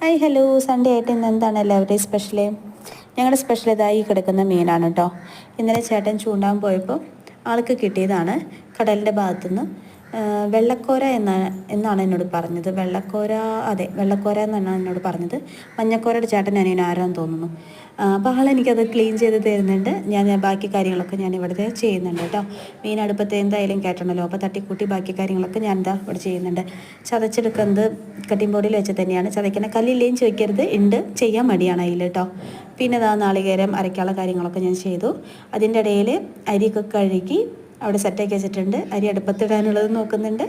Hi hello, Sunday ആയിട്ട് ഇന്ന് എന്താണ് എല്ലാവരുടെയും സ്പെഷ്യൽ? ഞങ്ങളുടെ സ്പെഷ്യൽ ഇതായി കിടക്കുന്ന മീനാണ് കേട്ടോ. ഇന്നലെ ചേട്ടൻ ചൂണ്ടാൻ പോയപ്പോൾ ആൾക്ക് കിട്ടിയതാണ് കടലിൻ്റെ ഭാഗത്തുനിന്ന്. വെള്ളക്കോര എന്നാണ് എന്നോട് പറഞ്ഞത്. വെള്ളക്കോര, അതെ വെള്ളക്കോര എന്നാണ് എന്നോട് പറഞ്ഞത്. മഞ്ഞക്കോരയുടെ ചേട്ടൻ അനിയൻ ആരാന്ന് തോന്നുന്നു. അപ്പോൾ ആളെനിക്കത് ക്ലീൻ ചെയ്ത് തരുന്നുണ്ട്. ഞാൻ ബാക്കി കാര്യങ്ങളൊക്കെ ഞാൻ ഇവിടെ ചെയ്യുന്നുണ്ട് കേട്ടോ. മീൻ അടുപ്പത്ത് എന്തായാലും കയറ്റണമല്ലോ, അപ്പോൾ തട്ടിക്കൂട്ടി ബാക്കി കാര്യങ്ങളൊക്കെ ഞാൻ എന്താ ഇവിടെ ചെയ്യുന്നുണ്ട്. ചതച്ചെടുക്കുന്നത് കട്ടിംഗ് ബോർഡിൽ വെച്ച് തന്നെയാണ് ചതയ്ക്കുന്നത്. കല്ലില്ലേന്ന് ചോദിക്കരുത്, ഉണ്ട്, ചെയ്യാൻ മടിയാണ് അതിൽ കേട്ടോ. പിന്നെ നാളികേരം അരയ്ക്കാനുള്ള കാര്യങ്ങളൊക്കെ ഞാൻ ചെയ്തു. അതിൻ്റെ ഇടയിൽ അരിയൊക്കെ കഴുകി അവിടെ സെറ്റാക്കി വെച്ചിട്ടുണ്ട്. അരി അടുപ്പത്തിടാനുള്ളത് നോക്കുന്നുണ്ട്.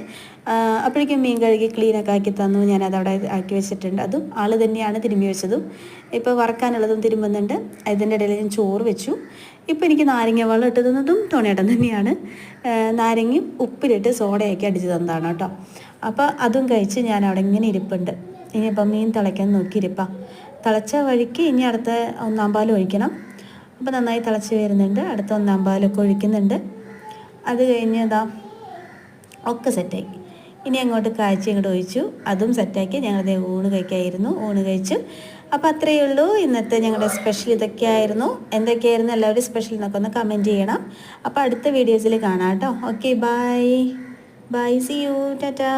അപ്പോഴേക്കും മീൻ കഴുകി ക്ലീനൊക്കെ ആക്കി തന്നു. ഞാനത് അവിടെ ആക്കി വെച്ചിട്ടുണ്ട്. അതും ആൾ തന്നെയാണ് തിരുമ്പി വെച്ചതും. ഇപ്പോൾ വറക്കാനുള്ളതും തിരുമ്പുന്നുണ്ട്. അതിൻ്റെ ഇടയിൽ ഞാൻ ചോറ് വെച്ചു. ഇപ്പോൾ എനിക്ക് നാരങ്ങ വെള്ളം ഇട്ട് തന്നതും ടോണിയേട്ടൻ തന്നെയാണ്. നാരങ്ങയും ഉപ്പിലിട്ട് സോഡയൊക്കെ അടിച്ച് തന്നതാണ് കേട്ടോ. അപ്പോൾ അതും കഴിച്ച് ഞാൻ അവിടെ ഇങ്ങനെ ഇരിപ്പുണ്ട്. ഇനിയിപ്പം മീൻ തിളയ്ക്കാൻ നോക്കിയിരിപ്പാം. തിളച്ച വഴിക്ക് ഇനി അടുത്ത ഒന്നാം പാൽ ഒഴിക്കണം. അപ്പോൾ നന്നായി തിളച്ച് വരുന്നുണ്ട്. അടുത്ത ഒന്നാം പാലൊക്കെ ഒഴിക്കുന്നുണ്ട്. അത് കഴിഞ്ഞ് ഒക്കെ സെറ്റായി. ഇനി അങ്ങോട്ട് കാഴ്ച ഇങ്ങോട്ട് ഒഴിച്ചു, അതും സെറ്റാക്കി ഞങ്ങളത് ഊണ് കഴിക്കായിരുന്നു. ഊണ് കഴിച്ചു. അപ്പോൾ അത്രയേ ഉള്ളൂ. ഇന്നത്തെ ഞങ്ങളുടെ സ്പെഷ്യൽ ഇതൊക്കെയായിരുന്നു. എന്തൊക്കെയായിരുന്നു എല്ലാവരും സ്പെഷ്യൽ എന്നൊക്കെ ഒന്ന് കമൻറ്റ് ചെയ്യണം. അപ്പോൾ അടുത്ത വീഡിയോസിൽ കാണാം കേട്ടോ. Okay, bye bye, see you, Tata.